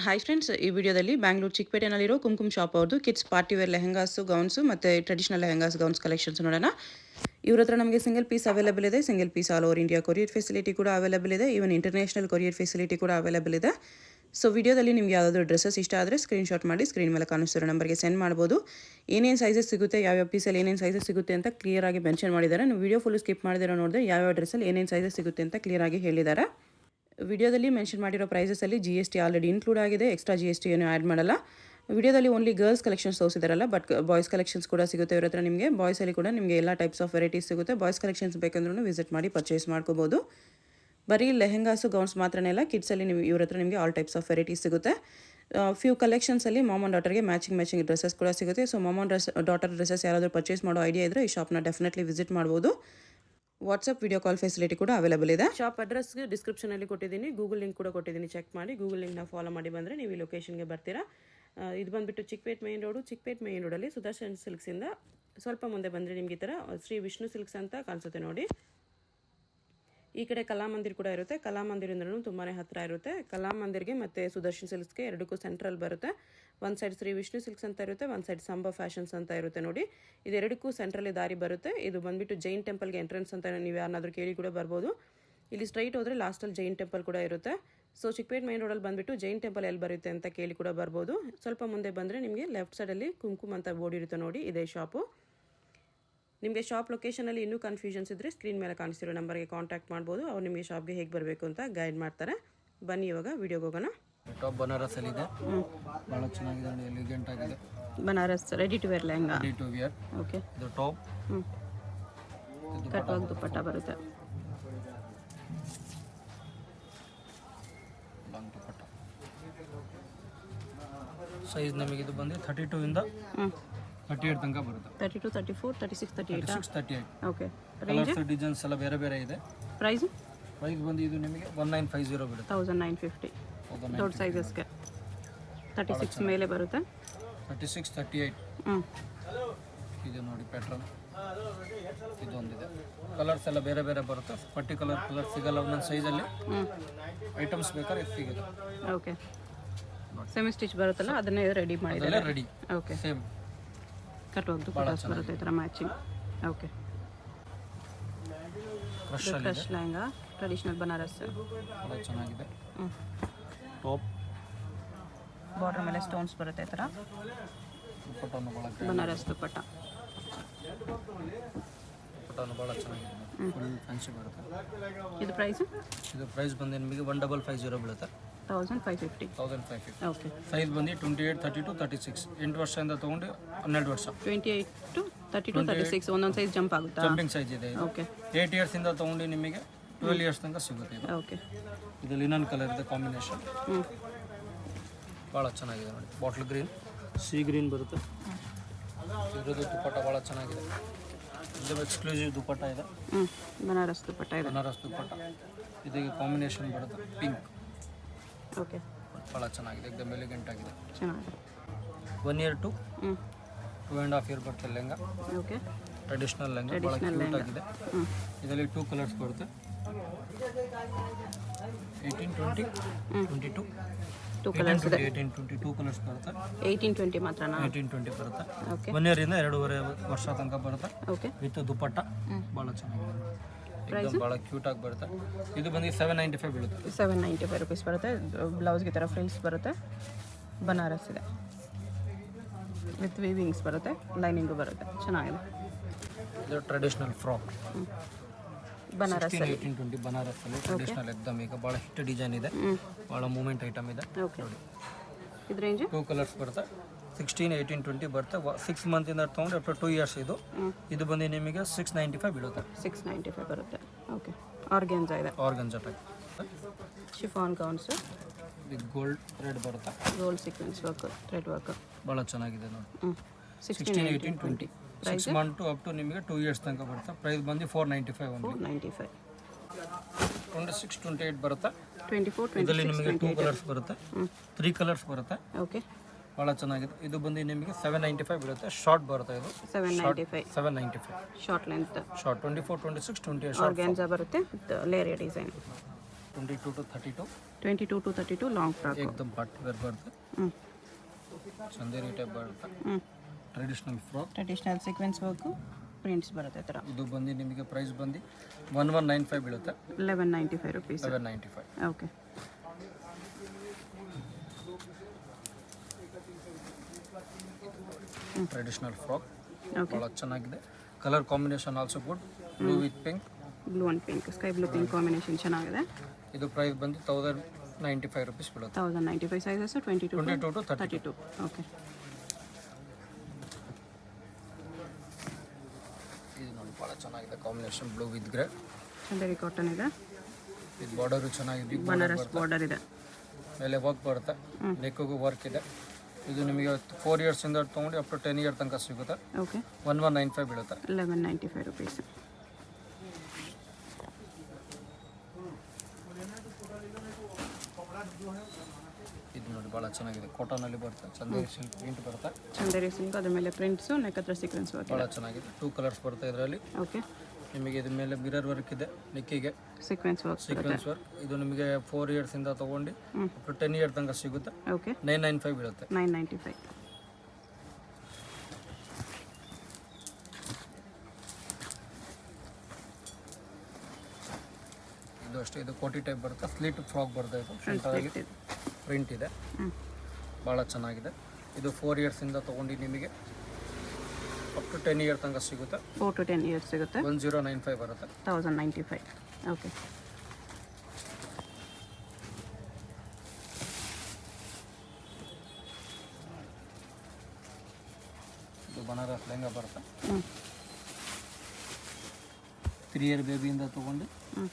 Hi friends, ಈ ವಿಡಿಯೋದಲ್ಲಿ ಬ್ಯಾಂಗ್ಳೂರು ಚಿಕ್ಕಪೇಟೆನಲ್ಲಿರೋ ಕುಂಕುಮ್ ಶಾಪ್ ಅವ್ರದ್ದು kids party wear lehengas, gowns ಮತ್ತು ಟ್ರೆಡಿಷನಲ್ ಲೆಹೆಂಗಾಸ್, ಗೌನ್ಸ್ ಕಲೆಕ್ಷನ್ಸ್ ನೋಡೋಣ. ಇವ್ರ ಹತ್ರ ನಮಗೆ ಸಿಂಗಲ್ ಪೀಸ್ ಅವೈಲೇಬಲ್ ಇದೆ. Single piece all over India courier facility ಕೂಡ ಅವೈಲೇಬಲ್ ಇದೆ. ಈವನ್ ಇಂಟರ್ನ್ಯಾಷನಲ್ ಕೊರಿಯರ್ ಫೆಸಿಲಿಟಿ ಕೂಡ ಅವೈಲೇಬಲ್ ಇದೆ. ಸೊ ವಿಡಿಯೋದಲ್ಲಿ ನಿಮಗೆ ಯಾವುದಾದ್ರು ಡ್ರೆಸ್ಸಸ್ ಇಷ್ಟ ಆದರೆ ಸ್ಕ್ರೀನ್ಶಾಟ್ ಮಾಡಿ ಸ್ಕ್ರೀನ್ ಮೇಲೆ ಕಾಣಿಸ್ತಿರೋ ನಂಬರ್ಗೆ ಸೆಂಡ್ ಮಾಡ್ಬೋದು. ಏನೇನು ಸೈಜಸ್ ಸಿಗುತ್ತೆ, ಯಾವ್ಯಾವ ಪೀಸಲ್ಲಿ ಏನೇನು ಸೈಜಸ್ ಸಿಗುತ್ತೆ ಅಂತ ಕ್ಲಿಯರಾಗಿ ಮೆನ್ಷನ್ ಮಾಡಿದ್ದಾರೆ. ನೀವು ವಿಡಿಯೋ ಫುಲ್ ಸ್ಕಿಪ್ ಮಾಡಿದಿರೋ ನೋಡಿದ್ರೆ ಯಾವ್ಯಾವ ಡ್ರೆಸ್ಸಲ್ಲಿ ಏನೇನು ಸೈಜಸ್ ಸಿಗುತ್ತೆ ಅಂತ ಕ್ಲಿಯರಾಗಿ ಹೇಳಿದ್ದಾರೆ. ವಿಡಿಯೋದಲ್ಲಿ ಮೆನ್ಷನ್ ಮಾಡಿರೋ ಪ್ರೈಸಸಲ್ಲಿ GST ಆಲ್ರೆಡಿ ಇನ್ಕ್ಲೂಡ್ ಆಗಿದೆ. ಎಕ್ಸ್ಟ್ರಾ GST ಏನು ಆ್ಯಡ್ ಮಾಡಲ್ಲ. ವಿಡಿಯೋದಲ್ಲಿ ಓನ್ಲಿ ಗರ್ಲ್ಸ್ ಕಲೆಕ್ಷನ್ಸ್ ತೋರಿಸಿದಾರಲ್ಲ, ಬಟ್ ಬಾಯ್ಸ್ ಕಲೆಕ್ಷನ್ಸ್ ಕೂಡ ಸಿಗುತ್ತೆ ಇವ್ರ ಹತ್ರ. ನಿಮಗೆ ಬಾಯ್ಸಲ್ಲಿ ಕೂಡ ನಿಮಗೆ ಎಲ್ಲ ಟೈಪ್ಸ್ ಆಫ್ ವೆರೈಟೀಸ್ ಸಿಗುತ್ತೆ. ಬಾಯ್ಸ್ ಕಲೆಕ್ಷನ್ಸ್ ಬೇಕಂದ್ರೂ ವಿಸಿಟ್ ಮಾಡಿ ಪರ್ಚೇಸ್ ಮಾಡ್ಕೋಬೋದು. ಬರೀ ಲೆಹೆಂಗಾಸು, ಗೌನ್ಸ್ ಮಾತ್ರನೇ ಅಲ್ಲ, ಕಿಡ್ಸಲ್ಲಿ ನೀವು ಇವ್ರ ಹತ್ರ ನಿಮಗೆ ಆಲ್ ಟೈಪ್ಸ್ ಆಫ್ ವೆರೈಟೀಸ್ ಸಿಗುತ್ತೆ. ಫ್ಯೂ ಕಲೆಕ್ಷನ್ಸಲ್ಲಿ ಮಾಮ್ ಆ್ಯಂಡ್ ಡಾಟರ್ಗೆ ಮ್ಯಾಚಿಂಗ್ ಡ್ರೆಸ್ಸಸ್ ಕೂಡ ಸಿಗುತ್ತೆ. So mom and daughter dresses ಯಾರಾದರೂ ಪರ್ಚೇಸ್ ಮಾಡೋ ಐಡಿಯಾ ಇದ್ದರೆ ಈ ಶಾಪ್ನ ಡೆಫಿನೆಟ್ಲಿ ವಿಸಿಟ್ ಮಾಡ್ಬೋದು. ವಾಟ್ಸಪ್ ವಿಡಿಯೋ ಕಾಲ್ ಫೆಸಿಲಿಟಿ ಕೂಡ ಅವೈಲೇಬಲ್ ಇದೆ. ಶಾಪ್ ಅಡ್ರೆಸ್ಗೆ ಡಿಸ್ಕ್ರಿಪ್ಷನಲ್ಲಿ ಕೊಟ್ಟಿದ್ದೀನಿ, ಗೂಗಲ್ ಲಿಂಕ್ ಕೂಡ ಕೊಟ್ಟಿದ್ದೀನಿ. ಚೆಕ್ ಮಾಡಿ ಗೂಗಲ್ ಲಿಂಕ್ನ ಫಾಲೋ ಮಾಡಿ ಬಂದರೆ ನೀವು ಈ ಲೊಕೇಶನ್ಗೆ ಬರ್ತೀರಾ. ಇದು ಬಂದುಬಿಟ್ಟು ಚಿಕ್ಕಪೇಟ್ ಮೇನ್ ರೋಡಲ್ಲಿ ಸುದರ್ಶನ್ ಸಿಲ್ಕ್ಸಿಂದ ಸ್ವಲ್ಪ ಮುಂದೆ ಬಂದರೆ ನಿಮಗೆ ಈ ಥರ ಶ್ರೀ ವಿಷ್ಣು ಸಿಲ್ಕ್ಸ್ ಅಂತ ಕಾಣಿಸುತ್ತೆ ನೋಡಿ. ಈ ಕಡೆ ಕಲಾಮಂದಿರ್ ಕೂಡ ಇರುತ್ತೆ. ಕಲಾಮಂದಿರಿಂದಲೂ ತುಂಬಾ ಹತ್ತಿರ ಇರುತ್ತೆ. ಕಲಾಮಂದಿರ್ಗೆ ಮತ್ತು ಸುದರ್ಶನ್ ಸಿಲ್ಕ್ಸ್ಗೆ ಎರಡಕ್ಕೂ ಸೆಂಟ್ರಲ್ ಬರುತ್ತೆ. ಒಂದು ಸೈಡ್ ಶ್ರೀ ವಿಷ್ಣು ಸಿಲ್ಕ್ಸ್ ಅಂತ ಇರುತ್ತೆ, ಒಂದು ಸೈಡ್ ಸಂಭ ಫ್ಯಾಷನ್ಸ್ ಅಂತ ಇರುತ್ತೆ ನೋಡಿ. ಇದೆರಡಕ್ಕೂ ಸೆಂಟ್ರಲ್ಲಿ ದಾರಿ ಬರುತ್ತೆ. ಇದು ಬಂದುಬಿಟ್ಟು ಜೈನ್ ಟೆಂಪಲ್ಗೆ ಎಂಟ್ರೆನ್ಸ್ ಅಂತ ನೀವು ಯಾರನ್ನಾದ್ರೂ ಕೇಳಿ ಕೂಡ ಬರ್ಬೋದು. ಇಲ್ಲಿ ಸ್ಟ್ರೈಟ್ ಹೋದರೆ ಲಾಸ್ಟಲ್ಲಿ ಜೈನ್ ಟೆಂಪಲ್ ಕೂಡ ಇರುತ್ತೆ. ಸೊ ಚಿಕ್ಕಪೇಟ್ ಮೈನ್ ರೋಡಲ್ಲಿ ಬಂದುಬಿಟ್ಟು ಜೈನ್ ಟೆಂಪಲ್ ಎಲ್ಲಿ ಬರುತ್ತೆ ಅಂತ ಕೇಳಿ ಕೂಡ ಬರ್ಬೋದು. ಸ್ವಲ್ಪ ಮುಂದೆ ಬಂದರೆ ನಿಮಗೆ ಲೆಫ್ಟ್ ಸೈಡಲ್ಲಿ ಕುಂಕುಮ್ ಅಂತ ಬೋರ್ಡ್ ಇರುತ್ತೆ ನೋಡಿ, ಇದೇ ಶಾಪು. ನಿಮಗೆ ಶಾಪ್ ಲೊಕೇಶನಲ್ಲಿ ಇನ್ನೂ ಕನ್ಫ್ಯೂಷನ್ಸ್ ಇದ್ದರೆ ಸ್ಕ್ರೀನ್ ಮೇಲೆ ಕಾಣಿಸ್ತಿರೋ ನಂಬರ್ಗೆ ಕಾಂಟ್ಯಾಕ್ಟ್ ಮಾಡ್ಬೋದು. ಅವ್ರು ನಿಮಗೆ ಶಾಪ್ಗೆ ಹೇಗೆ ಬರಬೇಕು ಅಂತ ಗೈಡ್ ಮಾಡ್ತಾರೆ. ಬನ್ನಿ ಇವಾಗ ವಿಡಿಯೋಗೆ ಹೋಗೋಣ. ಟಾಪ್ ಬನಾರಸ್ ಇದೆ, ಬಹಳ ಚೆನ್ನಾಗಿದೆ, ಎಲಿಗೆಂಟ್ ಆಗಿದೆ. Banaras ready to wear lehenga, ready to wear. Okay, ಇದು ಟಾಪ್. ಕಟ್ ವರ್ಕ್ ದುಪಟ್ಟ ಬರುತ್ತೆ. ಲಾಂಗ್ ದುಪಟ್ಟ. ಸೈಜ್ ನಮಗೆ ಇದು ಬಂದು 32 ಇಂದ 38 ತನಕ ಬರುತ್ತೆ. 32, 34, 36, 38. 38. ಓಕೆ. ಕಲರ್ಸ್ ಡಿಸೈನ್ಸ್ ಎಲ್ಲ ಬೇರೆ ಬೇರೆ ಇದೆ. ಪ್ರೈಸ್ ಬಂದು ಇದು ನಿಮಗೆ 1950 ಬರುತ್ತೆ. 1950 ದೊಡ್ಡ ಸೈಜಸ್ಗೆ. 36 ಮೇಲೆ ಬರುತ್ತೆ. 36, 38. ಇದು ನೋಡಿ ಪ್ಯಾಟ್ರನ್, ಇದೊಂದಿದೆ. ಕಲರ್ಸ್ ಎಲ್ಲ ಬೇರೆ ಬೇರೆ ಬರುತ್ತೆ. ಪರ್ಟಿಕ್ಯುಲರ್ ಕಲರ್ ಸಿಗಲ್ಲ ಒಂದೊಂದು ಸೈಜಲ್ಲಿ. ಐಟಮ್ಸ್ ಬೇಕಾದ್ರೆ ಸಿಗುತ್ತೆ. ಓಕೆ. ಸೆಮಿ ಸ್ಟಿಚ್ ಬರುತ್ತಲ್ಲ, ಅದನ್ನೇ ರೆಡಿ ಮಾಡಿದ್ದಾರೆ. Ready. Okay. Same cut work ಬರುತ್ತೆ ಈ ಥರ matching. Okay. Crush lehenga, traditional Banaras, ಭಾಳ ಚೆನ್ನಾಗಿದೆ. ಟಾಪ್ ಬಾರ್ಡರ್ ಮೇಲೆ ಸ್ಟೋನ್ಸ್ ಬರುತ್ತೆ ಈ ಥರ. ದುಪಟ್ಟನು ಭಾಳ ಬನಾರಸ್ ದುಪಟ್ಟ. ದುಪಟ್ಟನು ಭಾಳ ಚೆನ್ನಾಗಿದೆ, ಫುಲ್ ಫ್ಯಾನ್ಸಿ ಬರುತ್ತೆ. ಇದು ಪ್ರೈಸ್ ಬಂದು ನಿಮಗೆ 1550 ಬೀಳುತ್ತೆ. 1550. 1550. ಓಕೆ. ಸೈಜ್ ಬಂದು 28, 32, 36. 8 ವರ್ಷದಿಂದ ತೊಗೊಂಡು 12 ವರ್ಷ. 28 to 32, 36 ಒಂದೊಂದು ಸೈಜ್ ಜಂಪ್ ಆಗುತ್ತಾ? ಜಂಪಿಂಗ್ ಸೈಜ್ ಇದೆ. ಓಕೆ. 8 ಇಯರ್ಸಿಂದ ತೊಗೊಂಡು ನಿಮಗೆ 12 ಇಯರ್ಸ್ ತನಕ ಸಿಗುತ್ತೆ ಇದು. ಓಕೆ. ಇದು ಲಿನನ್ ಕಲರ್ ಇದೆ ಕಾಂಬಿನೇಷನ್. ಭಾಳ ಚೆನ್ನಾಗಿದೆ ನೋಡಿ. ಬಾಟ್ಲ್ ಗ್ರೀನ್, ಸಿ ಗ್ರೀನ್ ಬರುತ್ತೆ. ಇದ್ರದ್ದು ದುಪಟ್ಟ ಭಾಳ ಚೆನ್ನಾಗಿದೆ. ಇದು ಎಕ್ಸ್ಕ್ಲೂಸಿವ್ ದುಪಟ್ಟ ಇದೆ. ಬನಾರಸ್ ದುಪಟ್ಟ ಇದೆ. ಬನಾರಸ್ ದುಪಟ್ಟ ಇದಕ್ಕೆ ಕಾಂಬಿನೇಷನ್ ಬರುತ್ತೆ ಪಿಂಕ್. ಓಕೆ. ಭಾಳ ಚೆನ್ನಾಗಿದೆ, ಎಕ್ದಮ್ ಎಲಿಗೆಂಟ್ ಆಗಿದೆ. ಚೆನ್ನಾಗಿದೆ. 1 year to 2.5 year ಬರುತ್ತೆ ಲೆಹಂಗಾ. ಓಕೆ. ಟ್ರೆಡಿಷನಲ್ ಲೆಹಂಗಾ, ಭಾಳ ಕ್ಯೂಟ್ ಆಗಿದೆ. ಇದರಲ್ಲಿ 2 ಕಲರ್ಸ್ ಬರುತ್ತೆ. 18, 20, 22. 2 ಕಲರ್ಸ್ ಇದೆ. 18, 20 2 ಕಲರ್ಸ್ ಬರುತ್ತೆ. 18, 20 ಮಾತ್ರನಾ? 18, 20 ಬರುತ್ತೆ. ಓಕೆ. 1 year ಇಂದ 2.5 ವರ್ಷ ತನಕ ಬರುತ್ತೆ. ಓಕೆ. ವಿತ್ ದುಪಟ್ಟ ಭಾಳ ಚೆನ್ನಾಗಿದೆ, ಎಕ್ದಮ್ ಭಾಳ ಕ್ಯೂಟ್ ಆಗಿ ಬರುತ್ತೆ. ಇದು ಬಂದು 795 ಬೀಳುತ್ತೆ. 795 ರುಪೀಸ್ ಬರುತ್ತೆ. ಬ್ಲೌಸ್ಗೆ ಈ ಥರ ಫ್ರಿಲ್ಸ್ ಬರುತ್ತೆ. ಬನಾರಸ್ ಇದೆ, ವಿತ್ ವೀವಿಂಗ್ಸ್ ಬರುತ್ತೆ, ಲೈನಿಂಗು ಬರುತ್ತೆ. ಚೆನ್ನಾಗಿದೆ. ಇದು ಟ್ರೆಡಿಷನಲ್ ಫ್ರಾಕ್. ಬನಾರಸ್ 16, 18, 20 ಬನಾರಸ್ಸಲ್ಲಿ ಟ್ರೆಡಿಷನಲ್ ಎಕ್ದಮ್ ಈಗ ಭಾಳ ಹಿಟ್ ಡಿಸೈನ್ ಇದೆ, ಭಾಳ ಮೂಮೆಂಟ್ ಐಟಮ್ ಇದೆ. ಓಕೆ. ಇದು ರೇಂಜ್ 2 ಕಲರ್ಸ್ ಬರುತ್ತೆ. 16, 18, 20 ಬರುತ್ತೆ. 6 ಮಂತಿಂದ ತೊಗೊಂಡು ಅಪ್ ಟು 2 years ಇದು. ಇದು ಬಂದು ನಿಮಗೆ 695 ಬೀಳುತ್ತೆ. 695 ಬರುತ್ತೆ. ಓಕೆ. ಆರ್ಗೆನ್ಜಾ ಇದೆ. Organza type. Chiffon gowns with gold thread ಬರುತ್ತೆ. Gold sequence work, thread work. ಭಾಳ ಚೆನ್ನಾಗಿದೆ ನೋಡಿ. 16, 18, 20 6 months to up to ನಿಮಗೆ 2 years ತನಕ ಬರುತ್ತೆ. ಪ್ರೈಸ್ ಬಂದು 495 ಒಂದು. 495. 26, 28 ಬರುತ್ತೆ. 24, ಇದರಲ್ಲಿ 26, ನಿಮಗೆ 2 ಕಲರ್ಸ್ ಬರುತ್ತೆ. 3 ಕಲರ್ಸ್ ಬರುತ್ತೆ. ಓಕೆ. ಭಾಳ ಚೆನ್ನಾಗಿದೆ. ಇದು ಬಂದು ನಿಮಗೆ 795 ಬೀಳುತ್ತೆ. ಶಾರ್ಟ್ ಬರುತ್ತೆ ಇದು. 795. 795 short length. Short 24, 26, 28 short. Organza ಬರುತ್ತೆ with layer design. 22 to 32 22 to 32 long frock. ಏಕ್ದಮ್ ಪಾರ್ಟಿ ವೇರ್ ಬರುತ್ತೆ. ಹ್ಞೂ ಚಂದೇರಿ ಟೈಪ್ ಬರುತ್ತೆ. ಹ್ಞೂ traditional frock. Traditional sequence work prints ಬರುತ್ತೆ ಈ ಥರ. ಇದು ಬಂದು ನಿಮಗೆ ಪ್ರೈಸ್ ಬಂದು 1195 ಬೀಳುತ್ತೆ. 1195 rupees. 1195. Okay. Traditional frock okay. ಭಾಳ ಚೆನ್ನಾಗಿದೆ. Colour combination also good. Blue with pink. Blue and pink, sky blue pink combination ಚೆನ್ನಾಗಿದೆ. ಇದು ಪ್ರೈಸ್ ಬಂದು 1095 ರುಪೀಸ್ ಬೀಳುತ್ತೆ. 1095 ಸೈಜಸ್ಸು 22 to 32. ಓಕೆ. ಇದು ನೋಡಿ ಭಾಳ ಚೆನ್ನಾಗಿದೆ combination blue with grey. Chanderi cotton ಇದೆ. ಇದು ಬಾರ್ಡರು ಚೆನ್ನಾಗಿದೆ. ಬನಾರಸ್ ಬಾರ್ಡರ್ ಇದೆ. ಮೇಲೆ ವರ್ಕ್ ಬರುತ್ತೆ. ನೆಕ್ಕಿಗೂ ವರ್ಕ್ ಇದೆ. ಇದು ನಿಮಗೆ 4 ಇಯರ್ಸಿಂದ ತೊಗೊಂಡು ಅಪ್ ಟು 10 ಇಯರ್ ತನಕ ಸಿಗುತ್ತೆ. ಓಕೆ. 1195 ಬೀಳುತ್ತೆ. 1195 ರುಪೀಸ್. ಇದು ನೋಡಿ ಭಾಳ ಚೆನ್ನಾಗಿದೆ. ಕಾಟನಲ್ಲಿ ಬರುತ್ತೆ. ಚಂದೇರಿ ಸಿಲ್ಕ್ ಪ್ರಿಂಟ್ ಬರುತ್ತೆ. ಚಂದೇರಿ ಸಿಲ್ಕ್, ಅದ್ರ ಮೇಲೆ ಪ್ರಿಂಟ್ಸು, ನೆಕ್ ಹತ್ರ ಸೀಕ್ವೆನ್ಸ್ ವರ್ಕ್. ಭಾಳ ಚೆನ್ನಾಗಿದೆ. 2 ಕಲರ್ಸ್ ಬರುತ್ತೆ ಇದರಲ್ಲಿ. ಓಕೆ. ನಿಮಗೆ ಇದ್ರ ಮೇಲೆ ಮಿರರ್ ವರ್ಕ್ ಇದೆ. ನೆಕ್ಕಿಗೆ ಸೀಕ್ವೆನ್ಸ್ ವರ್ಕ್. Sequence work. ಇದು ನಿಮಗೆ 4 ಇಯರ್ಸಿಂದ ತೊಗೊಂಡು ಅಪ್ ಟು 10 ಇಯರ್ ತನಕ ಸಿಗುತ್ತೆ. ಓಕೆ. 995 ಬೀಳುತ್ತೆ. 995. ಇದು ಅಷ್ಟೇ. ಇದು ಕೋಟಿ ಟೈಪ್ ಬರುತ್ತೆ. ಸ್ಲಿಟ್ ಫ್ರಾಕ್ ಬರುತ್ತೆ. ಇದು ಫ್ರಂಟಾಗಿ ಪ್ರಿಂಟ್ ಇದೆ. ಭಾಳ ಚೆನ್ನಾಗಿದೆ. ಇದು 4 ಇಯರ್ಸಿಂದ ತೊಗೊಂಡು ನಿಮಗೆ ಅಪ್ ಟು 10 ಇಯರ್ ತನಕ ಸಿಗುತ್ತೆ. 4 to 10 ಇಯರ್ಸ್ ಸಿಗುತ್ತೆ. 1095 ಬರುತ್ತೆ. 1095. ಓಕೆ. ಇದು ಬನಾರಸ್ ಲೆಹಂಗಾ ಬರುತ್ತೆ. ಹ್ಞೂ 3 ಇಯರ್ ಬೇಬಿಯಿಂದ ತೊಗೊಂಡು ಹ್ಞೂ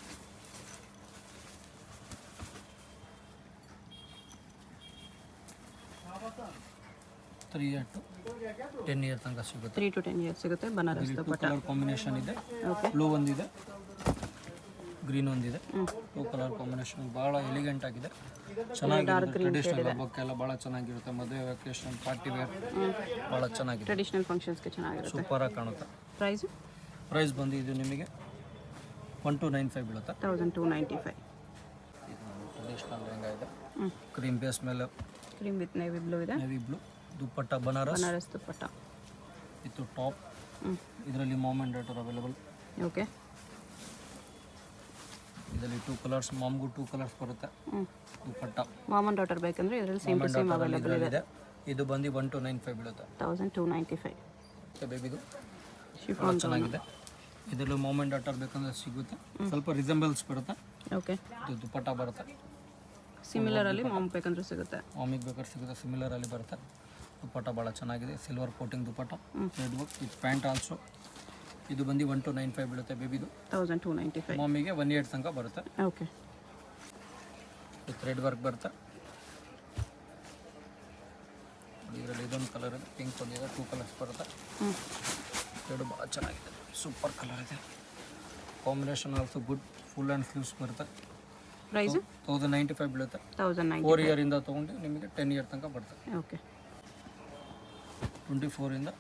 3 ಇಯರ್ ಟು 10 ಇಯರ್ ತನಕ ಸಿಗುತ್ತೆ. 3 to 10 ಇಯರ್ಸ್ ಸಿಗುತ್ತೆ. ಬನಾರಸ್ ದುಪ್ಪಟ್ಟ. ಕಲರ್ ಕಾಂಬಿನೇಷನ್ ಇದೆ. ಓಕೆ. ಬ್ಲೂ ಒಂದಿದೆ, ಗ್ರೀನ್ ಒಂದಿದೆ. 2 ಕಲರ್ ಕಾಂಬಿನೇಷನ್ ಭಾಳ ಎಲಿಗೆಂಟ್ ಆಗಿದೆ. ಚೆನ್ನಾಗಿದೆ. ಟ್ರೆಡಿಷನಲ್ ಹಬ್ಬಕ್ಕೆಲ್ಲ ಭಾಳ ಚೆನ್ನಾಗಿರುತ್ತೆ. ಮದುವೆ ವೆಕೇಶನ್ ಪಾರ್ಟಿ ವೇರ್ ಭಾಳ ಚೆನ್ನಾಗಿದೆ. ಟ್ರೆಡಿಷನಲ್ ಫಂಕ್ಷನ್ಸ್ಗೆ ಚೆನ್ನಾಗಿರುತ್ತೆ. ಸೂಪರಾಗಿ ಕಾಣುತ್ತೆ. ಪ್ರೈಸು ಪ್ರೈಸ್ ಬಂದು ಇದು ನಿಮಗೆ 1295 ಬೀಳುತ್ತೆ. 1295. ಇದು ಟ್ರೆಡಿಷನಲ್ ಲೆಹಂಗಾ ಇದೆ. ಹ್ಞೂ ಕ್ರೀಮ್ ಬೇಸ್ ಮೇಲೆ ಕ್ರೀಮ್ ವಿತ್ ನೇವಿ ಬ್ಲೂ ಇದೆ. ನೇವಿ ಬ್ಲೂ ದುಪ್ಪಟ್ಟ ಬನಾರಸ್. ಬನಾರಸ್ ದುಪ್ಪಟ್ಟ. ಇದು ಟಾಪ್. ಹ್ಞೂ ಇದರಲ್ಲಿ ma'am and daughter available. Okay. ಇದರಲ್ಲಿ 2 ಕಲರ್ಸ್. ಮಾಮ್ಗೂ 2 ಕಲರ್ಸ್ ಬರುತ್ತೆ. ಹ್ಞೂ ದುಪ್ಪಟ್ಟ ಮಾಮ್ ಆ್ಯಂಡ್ ಡಾಟರ್ ಬೇಕಂದ್ರೆ ಇದರಲ್ಲಿ ಸೇಮ್ ಟು ಸೇಮ್ ಅವೈಲೇಬಲ್ ಇದೆ. ಇದು ಬಂದು 1295 ಬೀಳುತ್ತೆ. 1295. ಬೇಬಿದು ಶಿಫಾನ್ ಚೆನ್ನಾಗಿದೆ. ಇದರಲ್ಲಿ ಮಾಮ್ ಆ್ಯಂಡ್ ಡಾಟರ್ ಬೇಕಂದ್ರೆ ಸಿಗುತ್ತೆ. ಸ್ವಲ್ಪ ರಿಸೆಂಬಲ್ಸ್ ಬರುತ್ತೆ. ಓಕೆ. ಇದು ದುಪ್ಪಟ್ಟ ಬರುತ್ತೆ. ಸಿಮಿಲರಲ್ಲಿ ಮಾಮ್ ಬೇಕಂದ್ರೆ ಸಿಗುತ್ತೆ. ಮಾಮಿಗೆ ಬೇಕಾದ್ರೆ ಸಿಗುತ್ತೆ. ಸಿಮಿಲರಲ್ಲಿ ಬರುತ್ತೆ. ದುಪ್ಪಟ್ಟ ಭಾಳ ಚೆನ್ನಾಗಿದೆ. Silver coating dupatta. Red work with pant also. ಇದು ಬಂದು 1295 ಬೀಳುತ್ತೆ ಬೇಬಿದು. 1295. ಮಾಮಿಗೆ 1 ಇಯರ್ ತನಕ ಬರುತ್ತೆ. ಓಕೆ. ವಿತ್ ರೆಡ್ ವರ್ಕ್ ಬರುತ್ತೆ. ಇದರಲ್ಲಿ ಇದೊಂದು ಕಲರ್ ಇದೆ. ಪಿಂಕ್ ಒಂದಿದೆ. 2 ಕಲರ್ಸ್ ಬರುತ್ತೆ. ಹ್ಞೂ ಎರಡು ಭಾಳ ಚೆನ್ನಾಗಿದೆ. ಸೂಪರ್ ಕಲರ್ ಇದೆ. Combination also good. Full and sleeves ಬರುತ್ತೆ. ಪ್ರೈಸು 1095 ಬೀಳುತ್ತೆ. 1095. 4 ಇಯರಿಂದ ತೊಗೊಂಡು ನಿಮಗೆ 10 ಇಯರ್ ತನಕ ಬರ್ತದೆ. ಓಕೆ. 24 ಇಂದ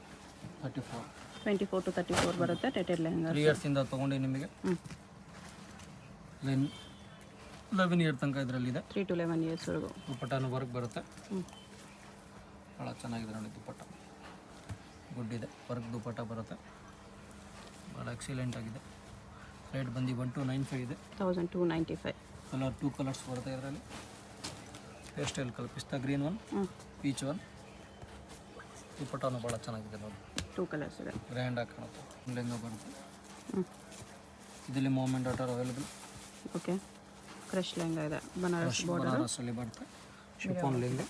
34. 24 to 34 ಬರುತ್ತೆ. ಟೆಟೆಡ್ ಲೆಹಂಗಾ. 3 ಇಯರ್ಸಿಂದ ತೊಗೊಂಡು ನಿಮಗೆ 11 ಇಯರ್ ತನಕ ಇದರಲ್ಲಿದೆ. 3 to 11 ಇಯರ್ಸ್ವರೆಗೂ. ದುಪ್ಪಟ್ಟನು ವರ್ಕ್ ಬರುತ್ತೆ. ಹ್ಞೂ ಭಾಳ ಚೆನ್ನಾಗಿದೆ ನೋಡಿ ದುಪ್ಪಟ್ಟ. ಗುಡ್ ಇದೆ. ವರ್ಕ್ ದುಪ್ಪಟ್ಟ ಬರುತ್ತೆ. ಭಾಳ ಎಕ್ಸಿಲೆಂಟ್ ಆಗಿದೆ. ರೇಟ್ ಬಂದು 1295 ಇದೆ. 1295. ಕಲರ್ 2 ಕಲರ್ಸ್ ಬರುತ್ತೆ ಇದರಲ್ಲಿ. ಪೇಸ್ಟಲ್ ಕಲರ್ ಪಿಸ್ತಾ ಗ್ರೀನ್ ಒನ್, ಪೀಚ್ ಒನ್. ದುಪ್ಪಟ್ಟನು ಭಾಳ ಚೆನ್ನಾಗಿದೆ ನೋಡಿ. 2 ಕಲರ್ಸ್ ಇದೆ. ಗ್ರ್ಯಾಂಡಾಗಿ ಕಾಣುತ್ತೆ. ಲೆಹಂಗಾ ಬರುತ್ತೆ. ಹ್ಞೂ ಇದರಲ್ಲಿ ma'am and daughter available. Okay. Crush lehenga ಇದೆ. ಬನಾರಸ್ ಬಾರ್ಡರ್. ಬನಾರಸಲ್ಲಿ ಬರುತ್ತೆ. ಶಿಫಾನ್ ಲೆಹಂಗಾ.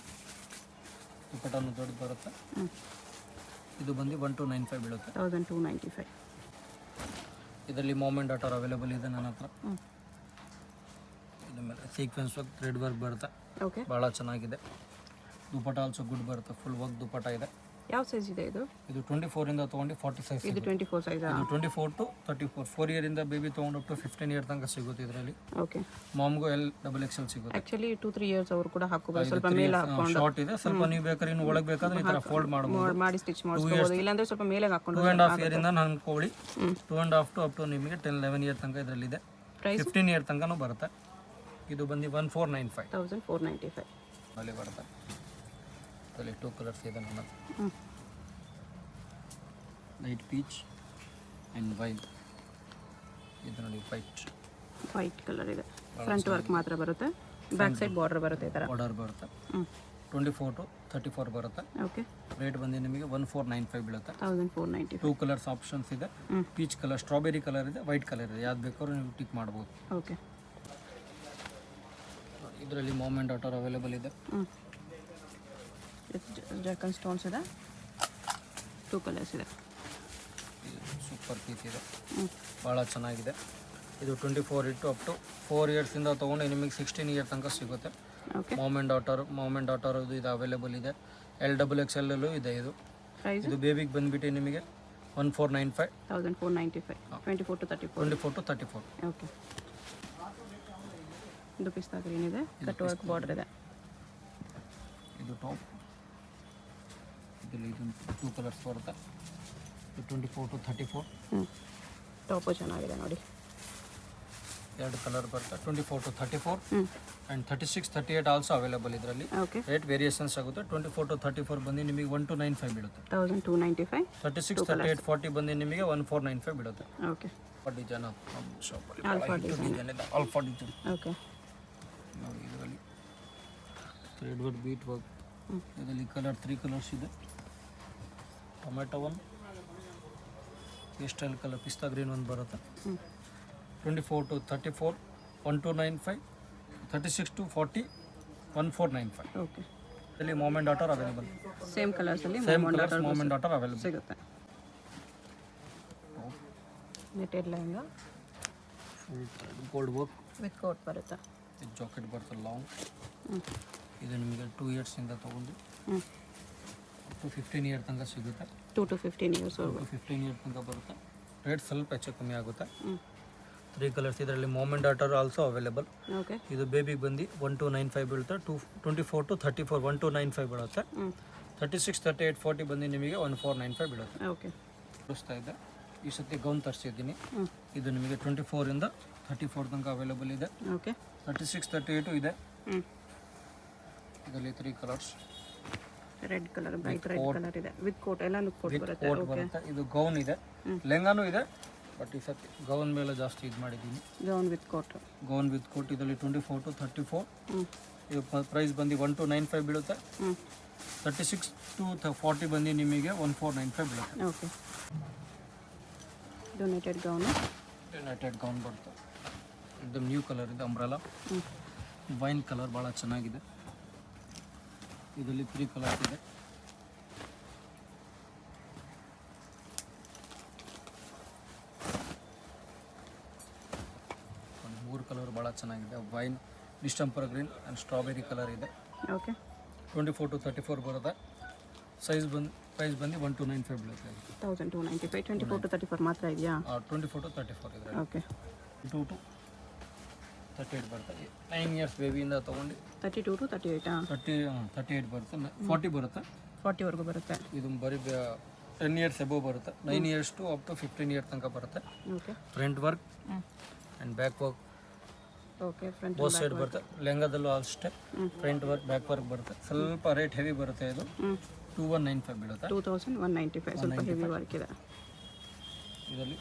ದುಪ್ಪಟ್ಟನು ದೊಡ್ಡದು ಬರುತ್ತೆ. ಹ್ಞೂ ಇದು ಬಂದು 1295 ಬೀಳುತ್ತೆ. 1295. ಇದರಲ್ಲಿ ಮಾಮ್ ಆ್ಯಂಡ್ ಡಾಟರ್ ಅವೈಲೇಬಲ್ ಇದೆ ನನ್ನ ಹತ್ರ. ಹ್ಞೂ ಇದ್ರ ಮೇಲೆ ಸೀಕ್ವೆನ್ಸ್ ವರ್ಕ್ ಥ್ರೆಡ್ ವರ್ಕ್ ಬರುತ್ತೆ. ಓಕೆ. ಭಾಳ ಚೆನ್ನಾಗಿದೆ. ದುಪ್ಪಟ್ಟ ಆಲ್ಸೋ ಗುಡ್ ಬರುತ್ತೆ. ಫುಲ್ ವರ್ಕ್ ದುಪ್ಪಟ್ಟ ಇದೆ. ಯಾವ ಸೈಜ್ ಇದೆ ಇದು? ಇದು 24 ಇಂದ ತೊಗೊಂಡು 40 ಸೈಜ್. ಇದು 24 ಸೈಜಾ? ಇದು 24 to 34. 4 ಇಯರಿಂದ ಬೇಬಿ ತೊಗೊಂಡು ಅಪ್ ಟು 15 ಇಯರ್ ತನಕ ಸಿಗುತ್ತೆ ಇದರಲ್ಲಿ. ಓಕೆ. ಮಾಮ್ಗೂ XXL ಸಿಗುತ್ತೆ. ಆ್ಯಕ್ಚುಲಿ 2-3 ಇಯರ್ಸ್ ಅವರು ಕೂಡ ಹಾಕೋಬಹುದು. ಸ್ವಲ್ಪ ಮೇಲೆ ಹಾಕೊಂಡು ಶಾರ್ಟ್ ಇದೆ. ಸ್ವಲ್ಪ ನೀವು ಬೇಕಾದ್ರೆ ಇನ್ನು ಒಳಗೆ ಬೇಕಾದ್ರೆ ಈ ಥರ ಫೋಲ್ಡ್ ಮಾಡ್ಬೋದು. ಮಾಡಿ ಸ್ಟಿಚ್ ಮಾಡಿಸ್ಕೋಬಹುದು. ಇಲ್ಲಾಂದ್ರೆ ಸ್ವಲ್ಪ ಮೇಲೆ ಹಾಕೊಂಡು 2.5 ಇಯರಿಂದ ನಾನು ಅನ್ಕೊಳ್ಳಿ 2.5 to ಅಪ್ ಟು ನಿಮಗೆ 10-11 ಇಯರ್ ತನಕ ಇದರಲ್ಲಿದೆ. ಪ್ರೈಸ್ 15 ಇಯರ್ ತನಕನೂ ಬರುತ್ತೆ. ಇದು ಬಂದು 1495 1495. ಅಲ್ಲಿ ಬರುತ್ತೆ. ಅದರಲ್ಲಿ 2 ಕಲರ್ಸ್ ಇದೆ ನಮ್ಮಲ್ಲಿ. Light peach and wine. ಇದು ನೋಡಿ ವೈಟ್ ಕಲರ್ ಇದೆ. ಫ್ರಂಟ್ ವರ್ಕ್ ಮಾತ್ರ ಬರುತ್ತೆ, ಬ್ಯಾಕ್ ಸೈಡ್ ಬಾರ್ಡರ್ ಬರುತ್ತೆ ಈ ಥರ. ಬಾರ್ಡರ್ ಬರುತ್ತೆ. 24 to 34 ಬರುತ್ತೆ. ಓಕೆ. ರೇಟ್ ಬಂದು ನಿಮಗೆ 1495 ಬೀಳುತ್ತೆ. 1495. 2 ಕಲರ್ಸ್ ಆಪ್ಷನ್ಸ್ ಇದೆ. ಪೀಚ್ ಕಲರ್, ಸ್ಟ್ರಾಬೆರಿ ಕಲರ್ ಇದೆ, ವೈಟ್ ಕಲರ್ ಇದೆ. ಯಾವ್ದು ಬೇಕಾದ್ರೂ ನೀವು ಟಿಕ್ ಮಾಡ್ಬೋದು. ಓಕೆ. ಇದರಲ್ಲಿ ಮೊಮೆಂಟ್ ಆಟರ್ ಅವೈಲೇಬಲ್ ಇದೆ. ಜರ್ಕನ್ ಸ್ಟೋನ್ಸ್ ಇದೆ. 2 ಕಲರ್ಸ್ ಇದೆ. ಸೂಪರ್ ಪೀಸ್ ಇದೆ, ಭಾಳ ಚೆನ್ನಾಗಿದೆ. ಇದು 24 ಇಂಟು ಅಪ್ ಟು 4 ಇಯರ್ಸಿಂದ ತೊಗೊಂಡು ನಿಮಗೆ 16 ಇಯರ್ ತನಕ ಸಿಗುತ್ತೆ. ಓಕೆ. ಮೊಮೆಂಟ್ ಆಟರ್ ಇದು ಅವೈಲೇಬಲ್ ಇದೆ. XXL ಇದೆ. ಇದು ಪ್ರೈಸ್ ಇದು ಬೇಬಿಗೆ ಬಂದುಬಿಟ್ಟು ನಿಮಗೆ 1495. 1495. 24 to 34. 24 to 34. ಓಕೆ. ಇದು ಪಿಸ್ತಾ ಗ್ರೀನ್ ಇದೆ, ಕಟ್ ವರ್ಕ್ ಬಾರ್ಡರ್ ಇದೆ. ಇದು ಟಾಪ್. ಇದರಲ್ಲಿ ಇದು 2 ಕಲರ್ಸ್ ಬರುತ್ತೆ. 24 to 34. ಟಾಪು ಚೆನ್ನಾಗಿದೆ ನೋಡಿ. 2 ಕಲರ್ ಬರುತ್ತೆ. 24 to 34 ಆ್ಯಂಡ್ 36, 38 ಆಲ್ಸೋ ಅವೈಲೇಬಲ್ ಇದರಲ್ಲಿ. ಓಕೆ. ರೇಟ್ ವೇರಿಯೇಷನ್ಸ್ ಆಗುತ್ತೆ. 24 to 34 ಬಂದು ನಿಮಗೆ 1295 ಬೀಳುತ್ತೆ. 1295. 36, 38, 40 ಬಂದು ನಿಮಗೆ 1495 ಬೀಳುತ್ತೆ. ಓಕೆ. ಡಿಸೈನ್ ನಮ್ಮ ಶಾಪಲ್ಲಿ alpha design. Alpha design. Okay. ನೋಡಿ ಇದರಲ್ಲಿ ಥ್ರೆಡ್ ವರ್ಕ್, ಬೀಟ್ ವರ್ಕ್. ಇದರಲ್ಲಿ ಕಲರ್ 3 ಕಲರ್ಸ್ ಇದೆ. ಟೊಮೆಟೊ 1, ಪೇಸ್ಟಲ್ ಕಲರ್ ಪಿಸ್ತಾ ಗ್ರೀನ್ 1 ಬರುತ್ತೆ. 24 to 34 1295, 36 to 40 1495. ಓಕೆ. ಇಲ್ಲಿ ಮೊಮೆಂಟ್ ಆಟರ್ ಅವೈಲೇಬಲ್. ಸೇಮ್ ಕಲರ್ಸಲ್ಲಿ ಮೊಮೆಂಟ್ ಆಟರ್ ಅವೈಲೇಬಲ್ ಸಿಗುತ್ತೆ. Netted lehenga gold work with coat ಬರುತ್ತೆ. ಇದು ಜಾಕೆಟ್ ಬರುತ್ತೆ ಲಾಂಗ್. ಇದು ನಿಮಗೆ 2 ಇಯರ್ಸಿಂದ ತೊಗೊಂಡು 15 ಇಯರ್ ತನಕ ಸಿಗುತ್ತೆ. 2 to 15 ಇಯರ್ಸ್ 15 ಇಯರ್ ತನಕ ಬರುತ್ತೆ. ರೇಟ್ ಸ್ವಲ್ಪ ಹೆಚ್ಚು ಕಮ್ಮಿ ಆಗುತ್ತೆ. 3 ಕಲರ್ಸ್ ಇದರಲ್ಲಿ ಮೊಮೆಂಟ್ ಆಟರ್ ಆಲ್ಸೋ ಅವೈಲೇಬಲ್. ಓಕೆ. ಇದು ಬೇಬಿಗೆ ಬಂದು 1295 ಬೀಳುತ್ತೆ. 24 to 34 1295 ಬೀಳುತ್ತೆ. 36, 38, 40 ಬಂದು ನಿಮಗೆ 1495 ಬೀಳುತ್ತೆ. ಓಕೆ. ತೋರಿಸ್ತಾ ಇದೆ. ಈ ಸತಿ ಗೌನ್ ತರಿಸಿದ್ದೀನಿ. ಇದು ನಿಮಗೆ 24 ಇಂದ 34 ತನಕ ಅವೈಲೇಬಲ್ ಇದೆ. ಓಕೆ. 36, 38 ಇದೆ. ಇದರಲ್ಲಿ 3 colours. Red colour, bright red colour ಇದೆ ವಿತ್ ಕೋಟ್. ಎಲ್ಲಾನು ಕೋಟ್ ಬರುತ್ತೆ. ಕೋಟ್ ಬರುತ್ತೆ. ಇದು ಗೌನ್ ಇದೆ, ಲೆಹಂಗಾನು ಇದೆ. ಬಟ್ ಈ ಸತಿ ಗೌನ್ ಮೇಲೆ ಜಾಸ್ತಿ ಇದು ಮಾಡಿದ್ದೀನಿ. Gown with coat. Gown with coat ಇದರಲ್ಲಿ 24 to 34. ಇದು ಪ್ರೈಸ್ ಬಂದು 1295 ಬೀಳುತ್ತೆ. 36 to 40 ಬಂದು ನಿಮಗೆ 1495 ಬೀಳುತ್ತೆ. Okay. Donated gown. United gown ಬರುತ್ತೆ. ಇದು ನ್ಯೂ ಕಲರ್ ಇದೆ, ಅಂಬ್ರೆಲಾ ವೈನ್ ಕಲರ್, ಭಾಳ ಚೆನ್ನಾಗಿದೆ. ಇದರಲ್ಲಿ 3 ಕಲರ್ಸ್ ಇದೆ. ಒಂದು 3 ಕಲರ್ ಭಾಳ ಚೆನ್ನಾಗಿದೆ. Wine, distemper green and strawberry colour ಇದೆ. ಓಕೆ. 24 to 34 ಬರುತ್ತೆ. ಪ್ರೈಸ್ ಬಂದು 1295 ಬೀಳುತ್ತೆ. 1295. 24 to 34 ಮಾತ್ರ ಇದೆಯಾ? 24 to 34 ಇದೆ. ಓಕೆ. 2 to 38 ಬರುತ್ತೆ. 9 ಇಯರ್ಸ್ ಬೇಬಿಯಿಂದ ತೊಗೊಂಡು 32 to 38. 38 ಬರುತ್ತೆ. 40 ಬರುತ್ತೆ. 40ವರೆಗೂ ಬರುತ್ತೆ. ಇದು ಬರೀ 10 ಇಯರ್ಸ್ ಎಬೋ ಬರುತ್ತೆ. 9 years to up to 15 year ತನಕ ಬರುತ್ತೆ. Okay. Front work and back work okay. Front both side ಬರುತ್ತೆ. ಲೆಹಂಗಾದಲ್ಲೂ ಅಷ್ಟೇ ಫ್ರಂಟ್ ವರ್ಕ್ ಬ್ಯಾಕ್ ವರ್ಕ್ ಬರುತ್ತೆ. ಸ್ವಲ್ಪ ರೇಟ್ ಹೆವಿ ಬರುತ್ತೆ. ಇದು 2195 ಬೀಳುತ್ತೆ. 2195. ಸ್ವಲ್ಪ ಹೆವಿ ವರ್ಕ್ ಇದೆ. ಇದರಲ್ಲಿ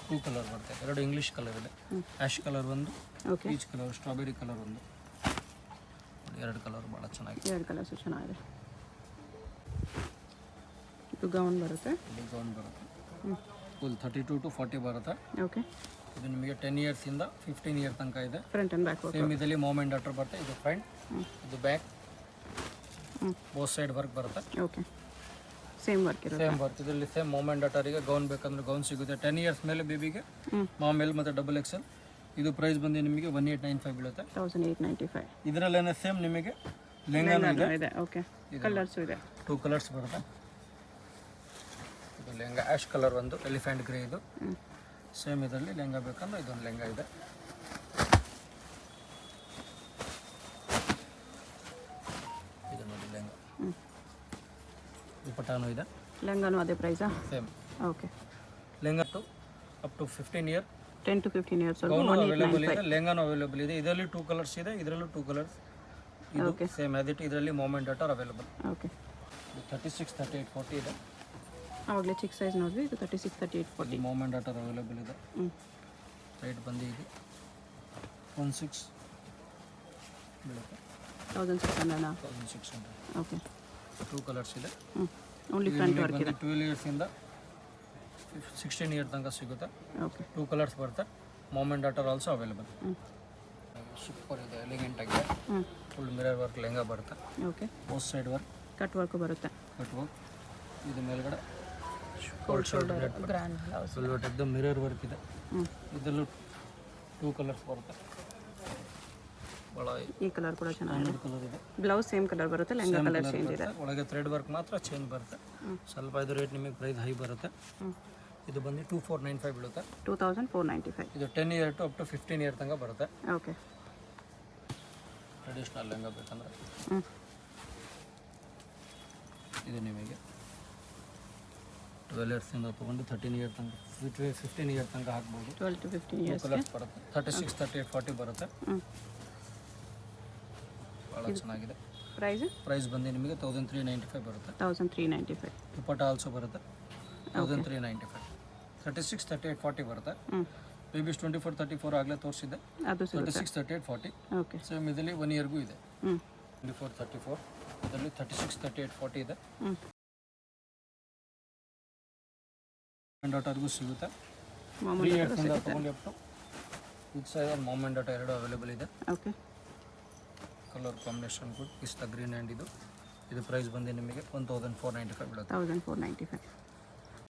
2 ಕಲರ್ ಬರುತ್ತೆ. 2 ಇಂಗ್ಲೀಷ್ ಕಲರ್ ಇದೆ. ಆ್ಯಶ್ ಕಲರ್ ಒಂದು, okay. Peach colour, strawberry colour ಒಂದು. 2 ಕಲರ್ ಭಾಳ ಚೆನ್ನಾಗಿದೆ. 2 ಕಲರ್ಸು ಚೆನ್ನಾಗಿದೆ. ಇದು ಗೌನ್ ಬರುತ್ತೆ. ಇಲ್ಲಿ ಗೌನ್ ಬರುತ್ತೆ. ಫುಲ್ 32 to 40 ಬರುತ್ತೆ. ಓಕೆ. ಇದು ನಿಮಗೆ 10 ಇಯರ್ಸಿಂದ 15 ಇಯರ್ ತನಕ ಇದೆ. Front and back work. Same ಇದರಲ್ಲಿ ಮೊಮೆಂಟ್ ಆಟರ್ ಬರುತ್ತೆ. ಇದು ಫ್ರಂಟ್, ಇದು ಬ್ಯಾಕ್, ಬೋತ್ ಸೈಡ್ ವರ್ಕ್ ಬರುತ್ತೆ. ಓಕೆ. ಸೇಮ್ ವರ್ಕ್ ಇರುತ್ತೆ. Same work. ಇದರಲ್ಲಿ ಸೇಮ್ ಮೊಮೆಂಟ್ ಆಟರಿಗೆ ಗೌನ್ ಬೇಕಂದ್ರೆ ಗೌನ್ ಸಿಗುತ್ತೆ. 10 ಇಯರ್ಸ್ ಮೇಲೆ ಬೇಬಿಗೆ ಮಾಮೇಲ್ ಮತ್ತು XXL. ಇದು ಪ್ರೈಸ್ ಬಂದು ನಿಮಗೆ 1895 ಬೀಳುತ್ತೆ. 1895. ಇದರಲ್ಲೇನೆ ಸೇಮ್ ನಿಮಗೆ ಲೆಹಂಗಾನು ಇದೆ. ಓಕೆ. ಕಲರ್ಸು ಇದೆ. 2 ಕಲರ್ಸ್ ಬರುತ್ತೆ. ಇದು ಲೆಹಂಗಾ ಆ್ಯಶ್ ಕಲರ್ ಒಂದು, ಎಲಿಫೆಂಟ್ ಗ್ರೇ. ಇದು ಸೇಮ್ ಇದರಲ್ಲಿ ಲೆಹಂಗಾ ಬೇಕಂದ್ರೆ ಇದೊಂದು ಲೆಹಂಗಾ ಇದೆ. ಇದು ನೋಡಿ ಲೆಹಂಗಾ. ದುಪಟ್ಟಾನು ಇದೆ. ಲೆಹಂಗಾನು ಅದೇ ಪ್ರೈಸಾ? Same. Okay. Lehenga to up to 15 year 10 to 15 years ವರೆಗೂ ಗೌನು ಅವೈಲೇಬಲ್ ಇದೆ, ಲೆಹಂಗಾನು ಅವೈಲೇಬಲ್ ಇದೆ. ಇದರಲ್ಲಿ 2 ಕಲರ್ಸ್ ಇದೆ, ಇದರಲ್ಲೂ 2 ಕಲರ್ಸ್. ಇದು ಸೇಮ್ ಆಸ್ ಇಟ್, ಇದರಲ್ಲಿ ಮೊಮೆಂಟ್ ಡಾಟರ್ ಅವೈಲೇಬಲ್. ಓಕೆ 36, 38, 40 ಇದೆ. ಆವಾಗಲೇ ಚಿಕ್ಕ ಸೈಜ್ ನೋಡಿದ್ವಿ, ಇದು 36, 38, 40. ಮೊಮೆಂಟ್ ಡಾಟರ್ ಅವೈಲೇಬಲ್ ಇದೆ. ರೇಟ್ ಬಂದು ಇದು 16 ಬೀಳುತ್ತೆ. 1600. 1600. ಓಕೆ 2 ಕಲರ್ಸ್ ಇದೆ. ಓನ್ಲಿ ಫ್ರಂಟ್ ವರ್ಕ್ ಇದೆ. 12 ಇಯರ್ಸಿಂದ 16 ಇಯರ್ ತನಕ ಸಿಗುತ್ತೆ. ಓಕೆ 2 ಕಲರ್ಸ್ ಬರುತ್ತೆ. Mom and daughter also available. Super ಇದೆ, ಎಲಿಗೆಂಟ್ ಆಗಿದೆ. ಫುಲ್ ಮಿರರ್ ವರ್ಕ್ ಲೆಹಂಗಾ ಬರುತ್ತೆ. Okay both side work, cut work ಬರುತ್ತೆ. Cut work. ಇದು ಮೇಲ್ಗಡೆ ಶೋಲ್ಡರ್ ಗ್ರ್ಯಾಂಡ್ ಬ್ಲೌಸ್. ಫುಲ್ ಎಕ್ದಮ್ ಮಿರರ್ ವರ್ಕ್ ಇದೆ. ಇದರಲ್ಲೂ 2 ಕಲರ್ಸ್ ಬರುತ್ತೆ. ಭಾಳ ಈ ಕಲರ್ ಕೂಡ ಚೆನ್ನಾಗಿದೆ. ಕಲರ್ ಇದೆ. ಬ್ಲೌಸ್ ಸೇಮ್ ಕಲರ್ ಬರುತ್ತೆ, ಲೆಹಂಗಾ ಕಲರ್ ಚೇಂಜ್ ಇದೆ. ಒಳಗೆ ಥ್ರೆಡ್ ವರ್ಕ್ ಮಾತ್ರ ಚೇಂಜ್ ಬರುತ್ತೆ. ಸ್ವಲ್ಪ ಇದು ರೇಟ್ ನಿಮಗೆ ಪ್ರೈಸ್ ಹೈ ಬರುತ್ತೆ. ಇದು ಬಂದು 2495 ಬೀಳುತ್ತೆ. 2495. ಇದು 10 year to up to 15 year ತನಕ ಬರುತ್ತೆ. ಓಕೆ ಟ್ರೆಡಿಷ್ನಲ್ ಲೆಹಂಗಾ ಬೇಕಂದ್ರೆ ಇದು ನಿಮಗೆ 12 ಇಯರ್ಸಿಂದ ತೊಗೊಂಡು 13 ಇಯರ್ ತನಕ 15 ಇಯರ್ ತನಕ ಹಾಕ್ಬೋದು. 12 to 15 ಇಯರ್ಸ್. ಕಲರ್ಸ್ ಬರುತ್ತೆ. 36, 38, 40 ಬರುತ್ತೆ. ಭಾಳ ಚೆನ್ನಾಗಿದೆ. ಪ್ರೈಸ್ ಬಂದು ನಿಮಗೆ 1395 ಬರುತ್ತೆ. 1395. ದುಪಟ್ಟ ಆಲ್ಸೋ ಬರುತ್ತೆ. 1395. 36, 38, 40 ಬರುತ್ತೆ. ಬೇಬೀಸ್ 24, 34 ಆಗಲೇ ತೋರಿಸಿದ್ದೆ. ಅದು 36, 38, 40 ಓಕೆ ಸೇಮ್ ಇದರಲ್ಲಿ 1 ಇಯರ್ಗೂ ಇದೆ. 24, 34 ಇದರಲ್ಲಿ 36, 38, 40 ಇದೆ. ಡಾಟರ್ಗೂ ಸಿಗುತ್ತೆ. 3 ಇಯರ್ಸಿಂದ ತೊಗೊಂಡು ಅಪ್ ಟು ವಿತ್ ಸೈಜ್ ಮೊಮೆಂಟ್ ಡಾಟಾ ಎರಡು ಅವೈಲೇಬಲ್ ಇದೆ. Okay colour combination good. Pista green and ಇದು ಪ್ರೈಸ್ ಬಂದು ನಿಮಗೆ 1495 ಬೀಳುತ್ತೆ. 1495.